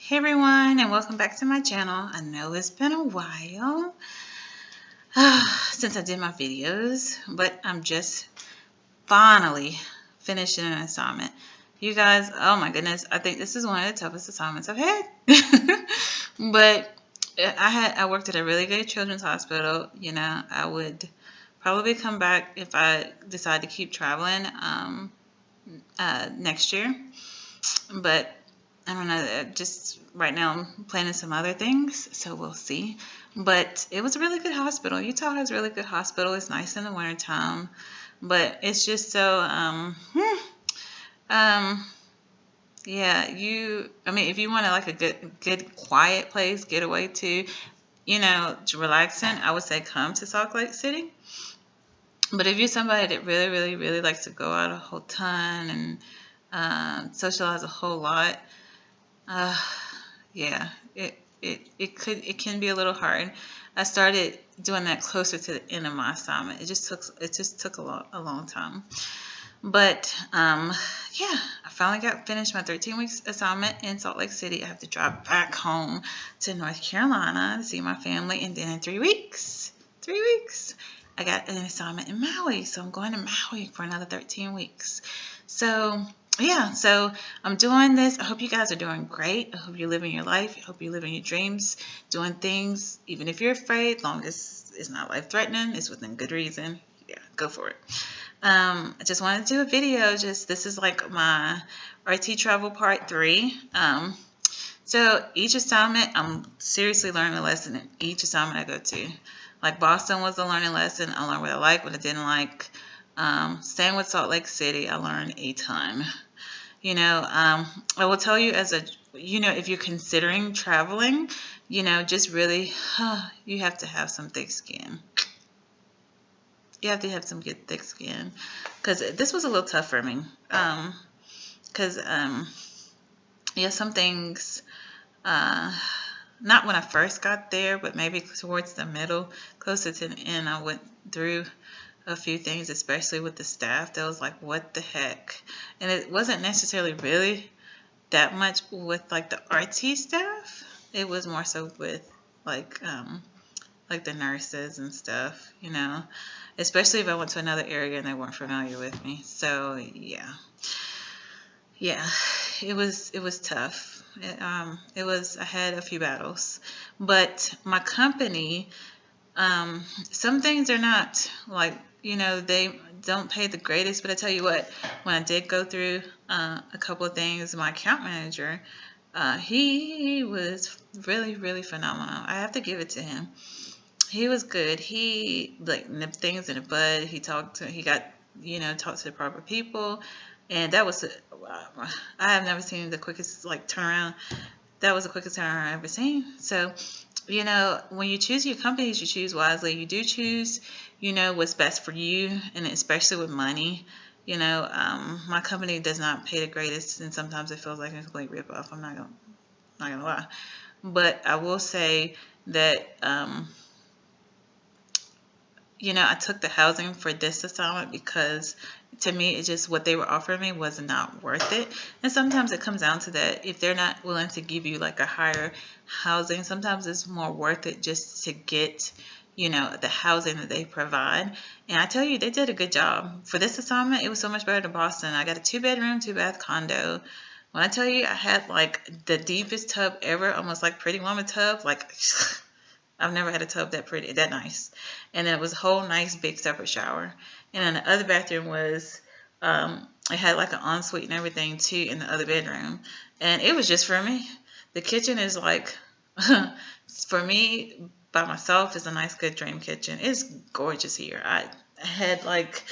Hey everyone, and welcome back to my channel. I know it's been a while since I did my videos, but I'm just finally finishing an assignment. You guys, oh my goodness, I think this is one of the toughest assignments I've had. But I worked at a really good children's hospital. You know, I would probably come back if I decide to keep traveling next year. But I don't know, just right now I'm planning some other things, so we'll see. But it was a really good hospital. Utah has a really good hospital. It's nice in the wintertime, but it's just so, yeah, I mean, if you want like a good quiet place, getaway to, relaxing, I would say come to Salt Lake City. But if you're somebody that really likes to go out a whole ton and socialize a whole lot, yeah, it can be a little hard. I started doing that closer to the end of my assignment. It just took a long time. But yeah, I finally got finished my 13 weeks assignment in Salt Lake City. I have to drive back home to North Carolina to see my family, and then in 3 weeks, I got an assignment in Maui. So I'm going to Maui for another 13 weeks. So yeah, so I'm doing this. I hope you guys are doing great. I hope you're living your life. I hope you're living your dreams, doing things, even if you're afraid, long as it's not life-threatening, it's within good reason. Yeah, go for it. I just wanted to do a video. This is like my RT travel part 3. So each assignment, I'm seriously learning a lesson in each assignment I go to. Like Boston was a learning lesson. I learned what I liked, what I didn't like. Same with Salt Lake City. I learned a ton. I will tell you if you're considering traveling, just really, you have to have some thick skin. You have to have some good thick skin, because this was a little tough for me. Yeah, some things, not when I first got there, but maybe towards the middle, closer to the end, I went through a few things, especially with the staff, that was like, what the heck? And it wasn't necessarily really that much with like the RT staff. It was more so with like the nurses and stuff, especially if I went to another area and they weren't familiar with me. So yeah, it was tough. I had a few battles, but my company, some things are not like, they don't pay the greatest, but I tell you what, when I did go through a couple of things, my account manager, he was really phenomenal. I have to give it to him. He was good. He like nipped things in the bud. He got talked to the proper people, and that was I have never seen the quickest turnaround. That was the quickest turnaround I've ever seen. So when you choose your companies, you choose wisely. You do choose, what's best for you, and especially with money. My company does not pay the greatest, and sometimes it feels like a complete ripoff. I'm not gonna lie, but I will say that I took the housing for this assignment because to me, it's just what they were offering me was not worth it. And sometimes it comes down to that. If they're not willing to give you like a higher housing, sometimes it's more worth it just to get, the housing that they provide. And I tell you, they did a good job. For this assignment, it was so much better than Boston. I got a 2-bedroom, 2-bath condo. When I tell you, I had like the deepest tub ever, almost like Pretty Woman tub, like I've never had a tub that pretty, that nice. And then it was a whole nice big separate shower. And then the other bathroom was, it had like an ensuite and everything too in the other bedroom. And it was just for me. The kitchen is like, for me, by myself, is a nice, good dream kitchen. It's gorgeous here. I had like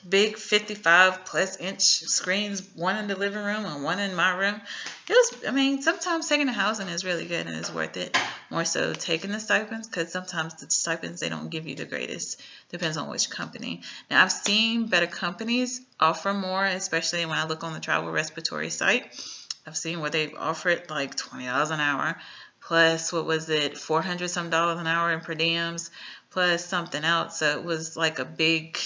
big 55-plus-inch screens, one in the living room and one in my room. Sometimes taking the housing is really good and it's worth it. More so taking the stipends, because sometimes the stipends, they don't give you the greatest. Depends on which company. Now, I've seen better companies offer more, especially when I look on the travel respiratory site. I've seen where they've offered like $20 an hour, plus, what was it, $400 some an hour in per diems, plus something else. So it was like a big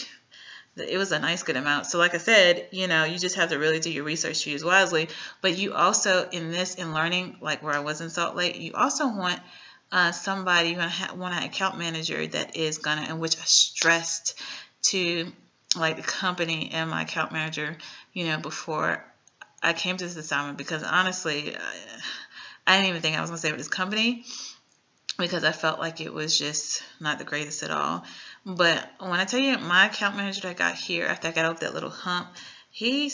it was a nice good amount. So like I said, you just have to really do your research to use wisely. But you also, in learning, like where I was in Salt Lake, you also want somebody, you want an account manager that is gonna, and which I stressed to like the company and my account manager, before I came to this assignment, because honestly, I didn't even think I was gonna stay with this company, because I felt like it was just not the greatest at all. But when I tell you, my account manager that I got here, after I got over that little hump, he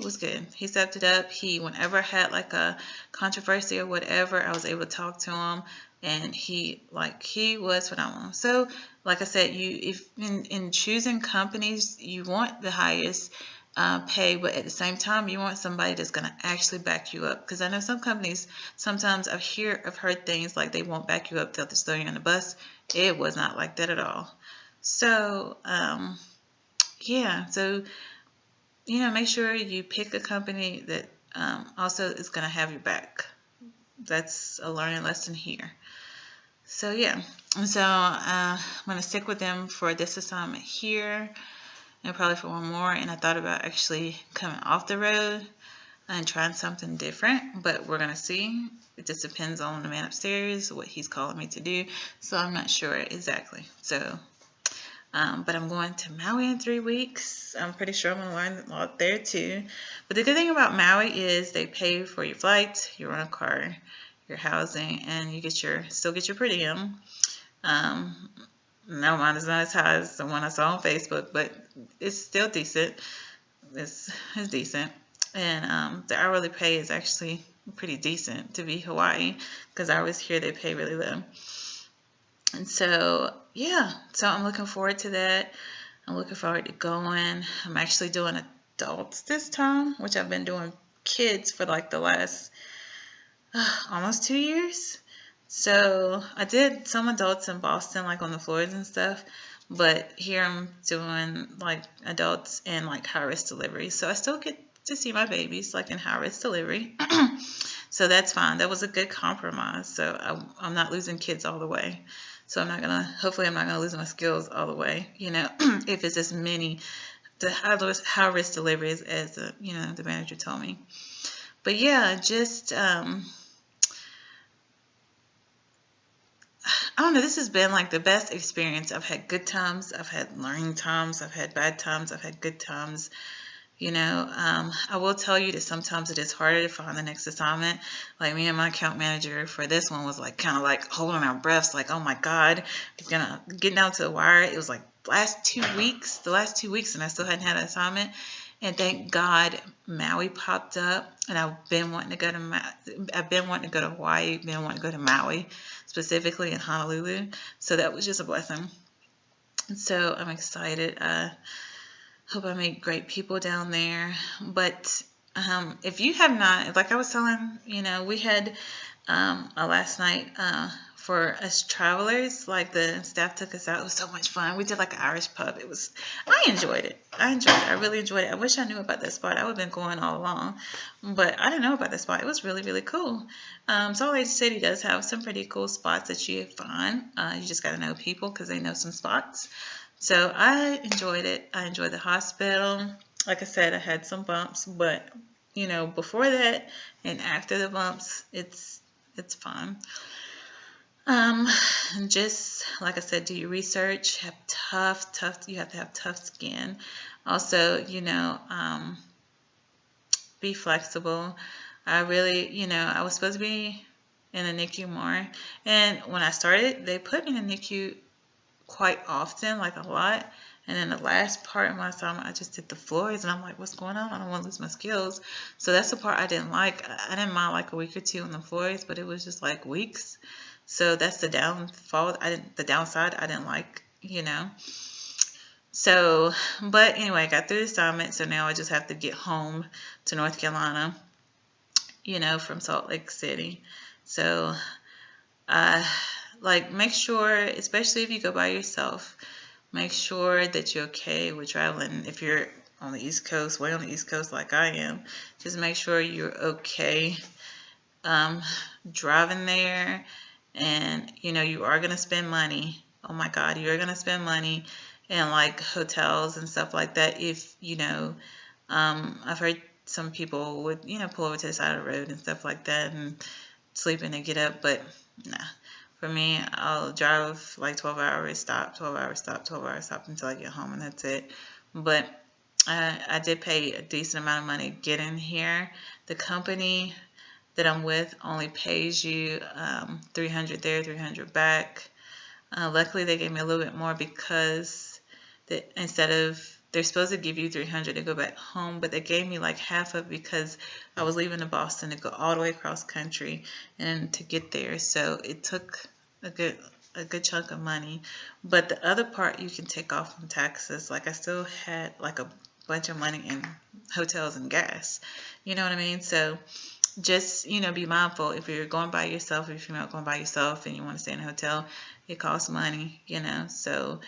was good. He stepped it up. Whenever I had like a controversy or whatever, I was able to talk to him, and he was phenomenal. So like I said, if in choosing companies, you want the highest pay, but at the same time, you want somebody that's going to actually back you up. Because I know some companies, sometimes I've heard things like they won't back you up, they'll just throw you on the bus. It was not like that at all. So yeah, so make sure you pick a company that also is going to have your back. That's a learning lesson here. So yeah, so I'm going to stick with them for this assignment here, and probably for one more. And I thought about actually coming off the road and trying something different, but we're going to see. It just depends on the man upstairs, what he's calling me to do. So I'm not sure exactly. So, but I'm going to Maui in 3 weeks. I'm pretty sure I'm going to learn a lot there too. But the good thing about Maui is they pay for your flights, your rental car, your housing, and you still get your per diem. No, mine is not as high as the one I saw on Facebook, but it's still decent. It's decent. And the hourly pay is actually pretty decent to be Hawaii, because I always hear they pay really low. And so, yeah, so I'm looking forward to that. I'm looking forward to going. I'm actually doing adults this time, which I've been doing kids for like the last almost 2 years. So I did some adults in Boston, like on the floors and stuff, but here I'm doing like adults and like high-risk delivery. So I still get to see my babies like in high-risk delivery. So that's fine. That was a good compromise. So I'm not losing kids all the way. So hopefully I'm not going to lose my skills all the way, if it's as many the high-risk deliveries as the manager told me. But yeah, just I don't know, this has been like the best experience. I've had good times, I've had learning times, I've had bad times, I've had good times. I will tell you that sometimes it is harder to find the next assignment. Like me and my account manager for this one was like kind of like holding our breaths, like, oh my God, it's gonna get down to the wire. It was like the last 2 weeks, and I still hadn't had an assignment. And thank God Maui popped up, and I've been wanting to go to Hawaii, been wanting to go to Maui, specifically in Honolulu. So that was just a blessing. And so I'm excited. Hope I meet great people down there. But if you have not, like I was telling, we had a last night for us travelers. Like the staff took us out. It was so much fun. We did like an Irish pub. I enjoyed it. I really enjoyed it. I wish I knew about that spot. I would have been going all along, but I didn't know about that spot. It was really, really cool. Salt Lake City does have some pretty cool spots that you find. You just got to know people because they know some spots. So I enjoyed it. I enjoyed the hospital. Like I said, I had some bumps, but before that and after the bumps, it's fun. Just like I said, do your research. Have you have to have tough skin. Also, be flexible. I really, I was supposed to be in a NICU more, and when I started, they put me in a NICU quite often, like a lot. And then the last part of my assignment, I just did the floors, and I'm like, what's going on? I don't want to lose my skills. So that's the part I didn't like. I didn't mind like a week or two on the floors, but it was just like weeks. So that's the downfall. The downside I didn't like, So, but anyway, I got through the assignment. So now I just have to get home to North Carolina, from Salt Lake City. So, make sure, especially if you go by yourself, make sure that you're okay with traveling. If you're on the East Coast, way on the East Coast like I am, just make sure you're okay driving there. And, you are going to spend money. Oh my God, you're going to spend money. and like hotels and stuff like that. If I've heard some people would pull over to the side of the road and stuff like that and sleep in and get up, but nah. For me, I'll drive like 12 hours, stop, 12 hours, stop, 12 hours, stop until I get home, and that's it. But I did pay a decent amount of money getting here. The company that I'm with only pays you $300 there, $300 back. Luckily, they gave me a little bit more because instead of they're supposed to give you $300 to go back home, but they gave me like half of it because I was leaving to Boston to go all the way across country and to get there. So it took a good chunk of money. But the other part you can take off from taxes. Like I still had like a bunch of money in hotels and gas. You know what I mean? So just be mindful if you're going by yourself, if you're not going by yourself and you want to stay in a hotel, it costs money. So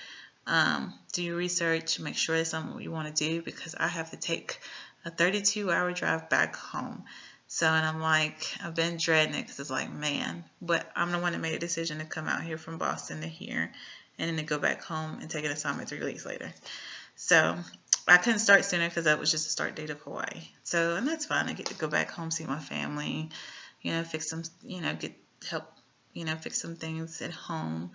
do your research, make sure it's something you want to do, because I have to take a 32-hour drive back home. So, and I'm like, I've been dreading it because it's like, man, but I'm the one that made a decision to come out here from Boston to here and then to go back home and take an assignment 3 weeks later. So I couldn't start sooner because that was just the start date of Hawaii. So, and that's fine. I get to go back home, see my family, fix some, get help, fix some things at home.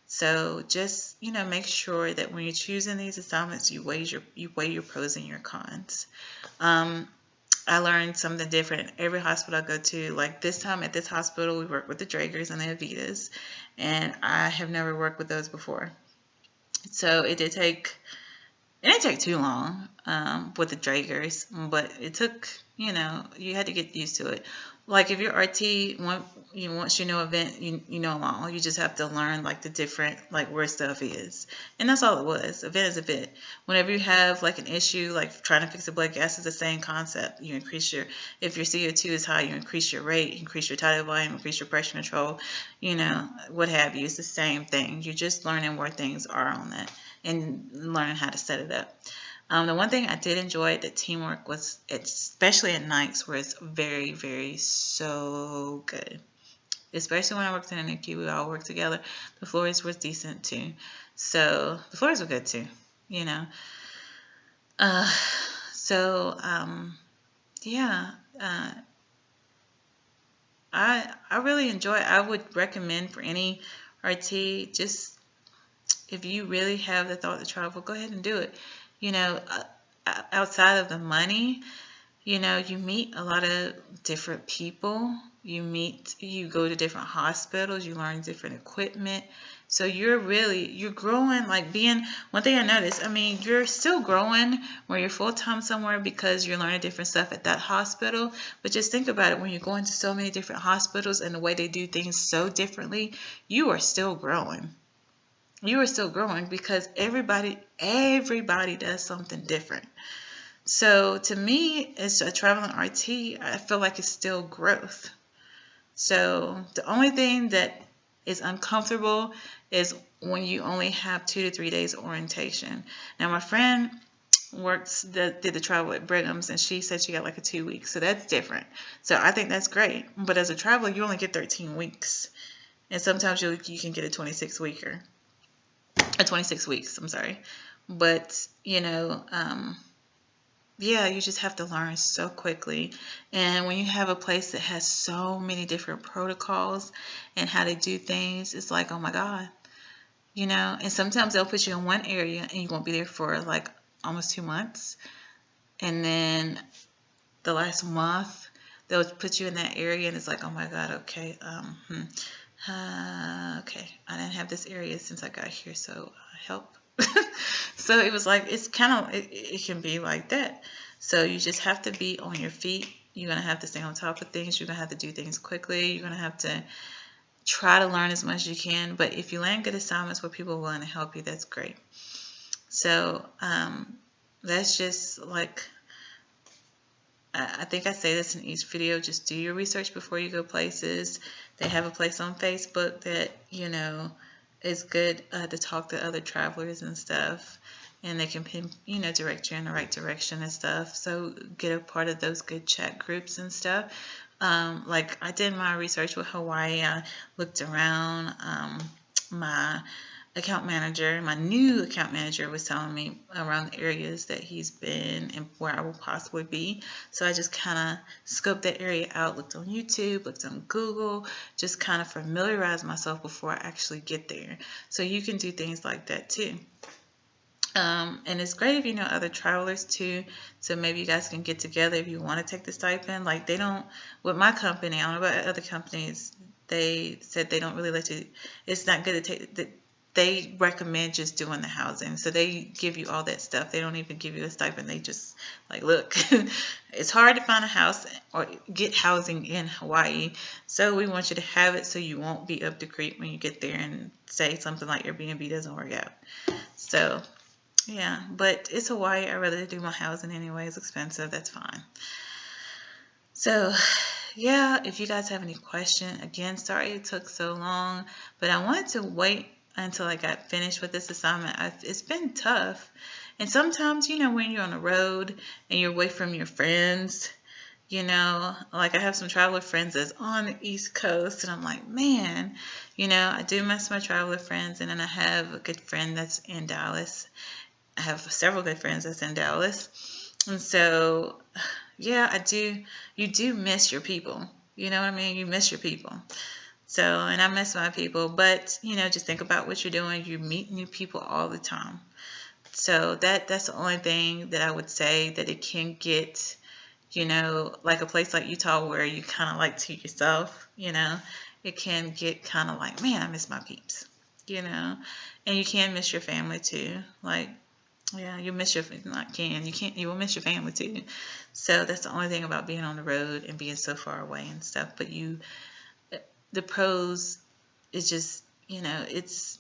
So just, make sure that when you're choosing these assignments, you weigh your pros and your cons. I learned something different at every hospital I go to. Like this time at this hospital, we work with the Dragers and the Avitas, and I have never worked with those before. So it didn't take too long with the Dragers, but it took, you had to get used to it. Like if you're RT, once you know event, you know them all. You just have to learn like the different, like where stuff is. And that's all it was. Event is event. Whenever you have like an issue, like trying to fix a blood gas is the same concept. You increase if your CO2 is high, you increase your rate, increase your tidal volume, increase your pressure control, what have you. It's the same thing. You're just learning where things are on that and learning how to set it up. The one thing I did enjoy, the teamwork was, especially at nights, where it's very, very so good. Especially when I worked in an NICU, we all worked together. The floors was decent too. So the floors were good too, yeah. I really enjoy it. I would recommend for any RT, just if you really have the thought to travel, go ahead and do it. Outside of the money, you meet a lot of different people. You go to different hospitals, you learn different equipment. So you're growing, like one thing I noticed, you're still growing when you're full-time somewhere because you're learning different stuff at that hospital. But just think about it, when you're going to so many different hospitals and the way they do things so differently, you are still growing. You are still growing because everybody does something different. So to me, as a traveling RT, I feel like it's still growth. So the only thing that is uncomfortable is when you only have 2 to 3 days orientation. Now my friend did the travel at Brigham's, and she said she got like a 2 weeks. So that's different. So I think that's great. But as a traveler, you only get 13 weeks. And sometimes you can get a 26 weeks, I'm sorry. But, you just have to learn so quickly. And when you have a place that has so many different protocols and how they do things, it's like, oh my God, and sometimes they'll put you in one area and you won't be there for like almost 2 months. And then the last month, they'll put you in that area and it's like, oh my God, okay, okay, I didn't have this area since I got here, so help. So it was like, it's kind of, it can be like that. So you just have to be on your feet. You're going to have to stay on top of things. You're going to have to do things quickly. You're going to have to try to learn as much as you can. But if you land good assignments where people are willing to help you, that's great. So that's just like, I think I say this in each video, just do your research before you go places. They have a place on Facebook that, is good to talk to other travelers and stuff. And they can, direct you in the right direction and stuff. So get a part of those good chat groups and stuff. Like I did my research with Hawaii. I looked around my account manager, my new account manager, was telling me around the areas that he's been and where I will possibly be. So I just kind of scoped that area out, looked on YouTube, looked on Google, just kind of familiarized myself before I actually get there. So you can do things like that too. And it's great if you know other travelers too. So maybe you guys can get together if you want to take the stipend. Like they don't, with my company, I don't know about other companies, they said they don't really let you, it's not good to take, they recommend just doing the housing. So they give you all that stuff. They don't even give you a stipend. They just like, look, it's hard to find a house or get housing in Hawaii. So we want you to have it so you won't be up the creek when you get there and say something like Airbnb doesn't work out. So yeah, but it's Hawaii. I'd rather do my housing anyway. It's expensive. That's fine. So yeah, if you guys have any question, again, sorry it took so long, but I wanted to wait until I got finished with this assignment. It's been tough. And sometimes, you know, when you're on the road and you're away from your friends, you know, like I have some traveler friends that's on the East Coast, and I'm like, man, you know, I do miss my traveler friends. And then I have a good friend that's in Dallas. I have several good friends that's in Dallas. And so, yeah, I do. You do miss your people. You know what I mean? You miss your people. So, and I miss my people. But, you know, just think about what you're doing. You meet new people all the time. So that's the only thing that I would say, that it can get, you know, like a place like Utah where you kind of like to yourself, you know, it can get kind of like, man, I miss my peeps, you know, and you can miss your family too. Like, yeah, you miss your, not can, you will miss your family too. So that's the only thing about being on the road and being so far away and stuff. But the pros is just, you know, it's,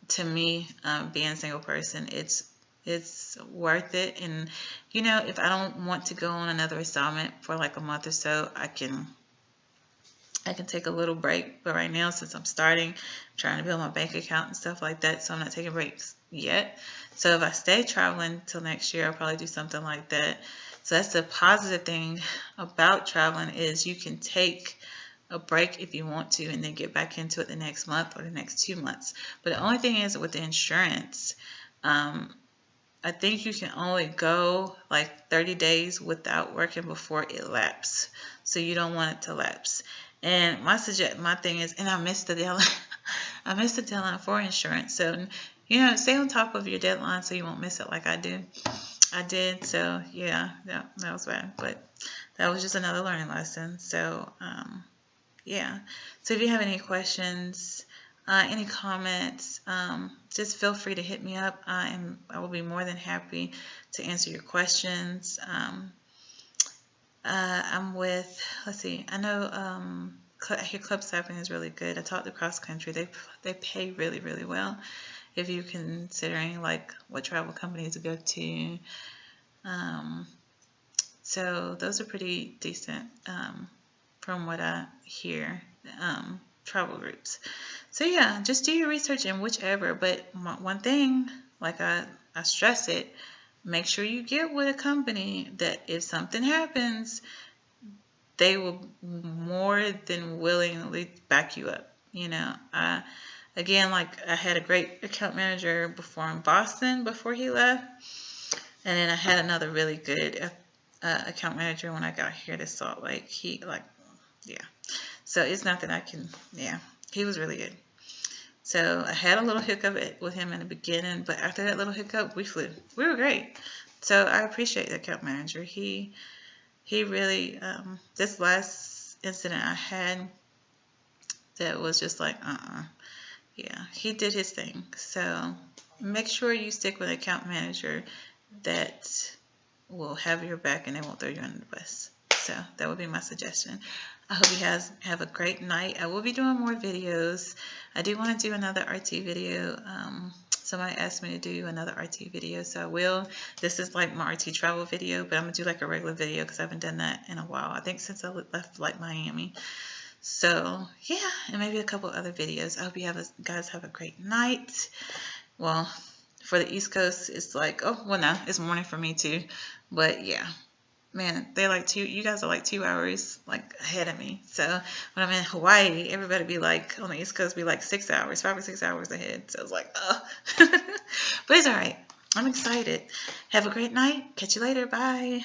to me, being a single person, it's worth it. And, you know, if I don't want to go on another assignment for like a month or so, I can take a little break. But right now, since I'm trying to build my bank account and stuff like that, so I'm not taking breaks yet. So if I stay traveling till next year, I'll probably do something like that. So that's the positive thing about traveling, is you can take a break if you want to and then get back into it the next month or the next 2 months. But the only thing is with the insurance, I think you can only go like 30 days without working before it lapses. So you don't want it to lapse. And my thing is, and I missed the deadline. I missed the deadline for insurance. So, you know, stay on top of your deadline so you won't miss it like I do. I did. So yeah, that was bad. But that was just another learning lesson. So yeah. So if you have any questions, any comments, just feel free to hit me up. I will be more than happy to answer your questions. I'm with, let's see, I know I hear club staffing is really good. I talked to Cross Country. They pay really, really well if you're considering like what travel companies to go to. So those are pretty decent from what I hear, travel groups. So yeah, just do your research in whichever. But one thing, like I stress it, make sure you get with a company that if something happens, they will more than willingly back you up. You know, again, like I had a great account manager before in Boston before he left, and then I had another really good account manager when I got here to Salt Lake. Yeah. So it's not that I can, yeah, he was really good. So I had a little hiccup with him in the beginning, but after that little hiccup, we flew. We were great. So I appreciate the account manager. He really, this last incident I had that was just like, yeah, he did his thing. So make sure you stick with an account manager that will have your back and they won't throw you under the bus. So that would be my suggestion. I hope you guys have a great night. I will be doing more videos. I do want to do another RT video. Somebody asked me to do another RT video, so I will. This is like my RT travel video, but I'm going to do like a regular video because I haven't done that in a while. I think since I left like Miami. So yeah, and maybe a couple other videos. I hope you guys have a great night. Well, for the East Coast, it's like, oh, well, no, it's morning for me too. But yeah. Man, they're like you guys are like 2 hours like ahead of me. So when I'm in Hawaii, everybody be like on the East Coast be like 6 hours, 5 or 6 hours ahead. So it's like, oh. But it's all right. I'm excited. Have a great night. Catch you later. Bye.